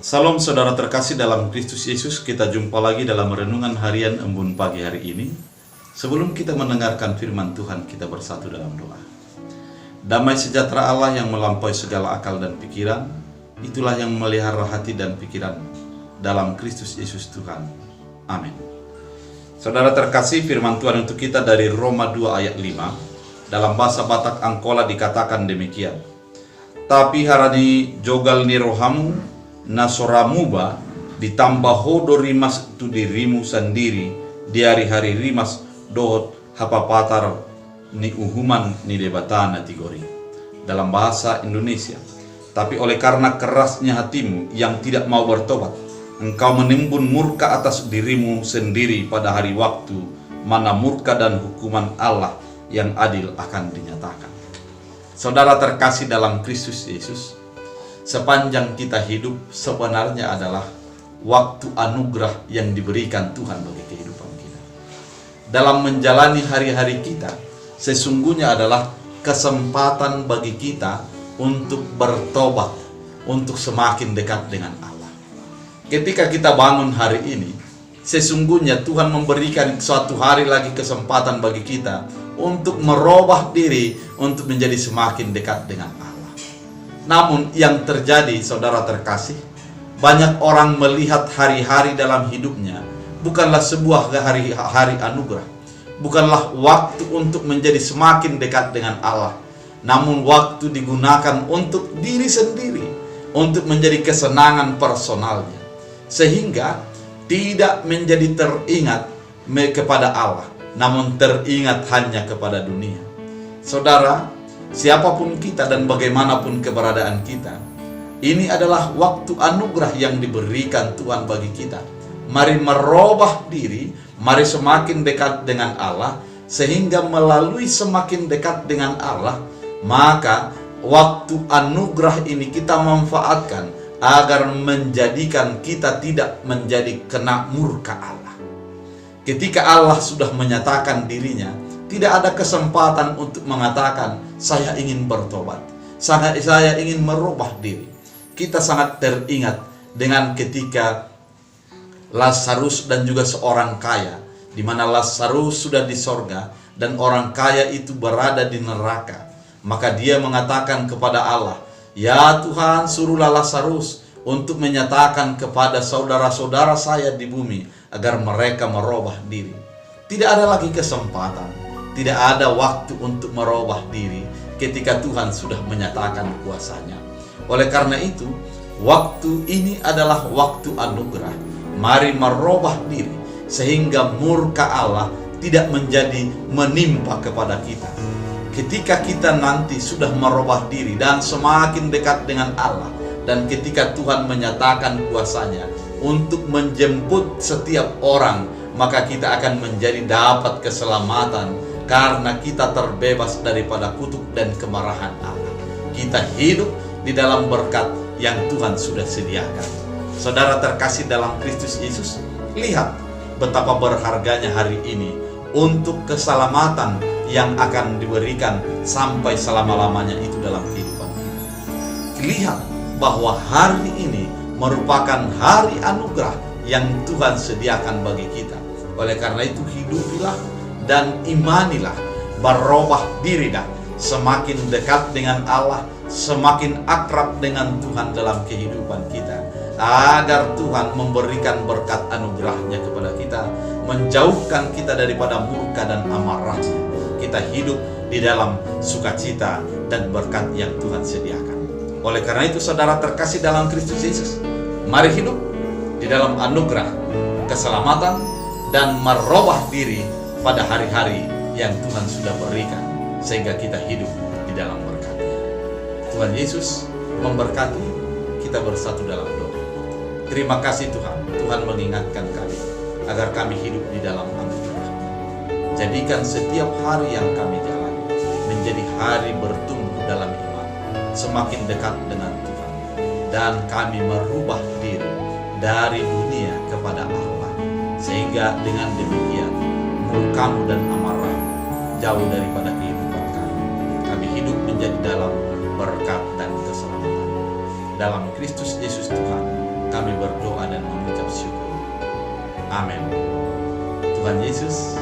Salam saudara terkasih dalam Kristus Yesus, kita jumpa lagi dalam renungan harian Embun pagi hari ini. Sebelum kita mendengarkan firman Tuhan, kita bersatu dalam doa. Damai sejahtera Allah yang melampaui segala akal dan pikiran, itulah yang memelihara hati dan pikiran dalam Kristus Yesus Tuhan. Amin. Saudara terkasih, firman Tuhan untuk kita dari Roma 2 ayat 5. Dalam bahasa Batak Angkola dikatakan demikian. Tapi harani jogal ni rohamu nasoramuba ditambah hodo rimas tu dirimu sendiri di hari-hari rimas dohot hapapatar ni uhuman ni debatana tigori. Dalam bahasa Indonesia, tapi oleh karena kerasnya hatimu yang tidak mau bertobat, engkau menimbun murka atas dirimu sendiri pada hari waktu mana murka dan hukuman Allah yang adil akan dinyatakan. Saudara terkasih dalam Kristus Yesus, sepanjang kita hidup sebenarnya adalah waktu anugerah yang diberikan Tuhan bagi kehidupan kita. Dalam menjalani hari-hari kita, sesungguhnya adalah kesempatan bagi kita untuk bertobat, untuk semakin dekat dengan Allah. Ketika kita bangun hari ini, sesungguhnya Tuhan memberikan suatu hari lagi kesempatan bagi kita untuk merubah diri, untuk menjadi semakin dekat dengan Allah. Namun yang terjadi, saudara terkasih, banyak orang melihat hari-hari dalam hidupnya bukanlah sebuah hari anugerah, bukanlah waktu untuk menjadi semakin dekat dengan Allah, namun waktu digunakan untuk diri sendiri, untuk menjadi kesenangan personalnya, sehingga tidak menjadi teringat kepada Allah, namun teringat hanya kepada dunia. Saudara, siapapun kita dan bagaimanapun keberadaan kita, ini adalah waktu anugerah yang diberikan Tuhan bagi kita. Mari merubah diri, mari semakin dekat dengan Allah, sehingga melalui semakin dekat dengan Allah, maka waktu anugerah ini kita manfaatkan agar menjadikan kita tidak menjadi kena murka Allah. Ketika Allah sudah menyatakan dirinya, tidak ada kesempatan untuk mengatakan, saya ingin bertobat, saya ingin merubah diri. Kita sangat teringat dengan ketika Lazarus dan juga seorang kaya, di mana Lazarus sudah di sorga dan orang kaya itu berada di neraka. Maka dia mengatakan kepada Allah, ya Tuhan, suruhlah Lazarus untuk menyatakan kepada saudara-saudara saya di bumi agar mereka merubah diri. Tidak ada lagi kesempatan, tidak ada waktu untuk merubah diri ketika Tuhan sudah menyatakan kuasanya. Oleh karena itu, waktu ini adalah waktu anugerah. Mari merubah diri sehingga murka Allah tidak menjadi menimpa kepada kita. Ketika kita nanti sudah merubah diri dan semakin dekat dengan Allah, dan ketika Tuhan menyatakan kuasanya untuk menjemput setiap orang, maka kita akan menjadi dapat keselamatan karena kita terbebas daripada kutuk dan kemarahan Allah. Kita hidup di dalam berkat yang Tuhan sudah sediakan. Saudara terkasih dalam Kristus Yesus, lihat betapa berharganya hari ini untuk keselamatan yang akan diberikan sampai selama-lamanya itu dalam kehidupan kita. Lihat bahwa hari ini merupakan hari anugerah yang Tuhan sediakan bagi kita. Oleh karena itu, hidupilah dan imanilah, berubah diri dah, semakin dekat dengan Allah, semakin akrab dengan Tuhan dalam kehidupan kita, agar Tuhan memberikan berkat anugerahnya kepada kita, menjauhkan kita daripada murka dan amarahnya. Kita hidup di dalam sukacita dan berkat yang Tuhan sediakan. Oleh karena itu, saudara terkasih dalam Kristus Yesus, mari hidup di dalam anugerah, keselamatan, dan merubah diri pada hari-hari yang Tuhan sudah berikan, sehingga kita hidup di dalam berkat-Nya. Tuhan Yesus memberkati, kita bersatu dalam doa. Terima kasih Tuhan, Tuhan mengingatkan kami agar kami hidup di dalam anugerah. Jadikan setiap hari yang kami jalani menjadi hari bertumbuh dalam iman, semakin dekat dengan Tuhan, dan kami merubah diri dari dunia kepada Allah, sehingga dengan demikian murka-Mu dan amarah jauh daripada kehidupan kami. Kami hidup menjadi dalam berkat dan keselamatan. Dalam Kristus Yesus Tuhan, kami berdoa dan mengucap syukur. Amin. Tuhan Yesus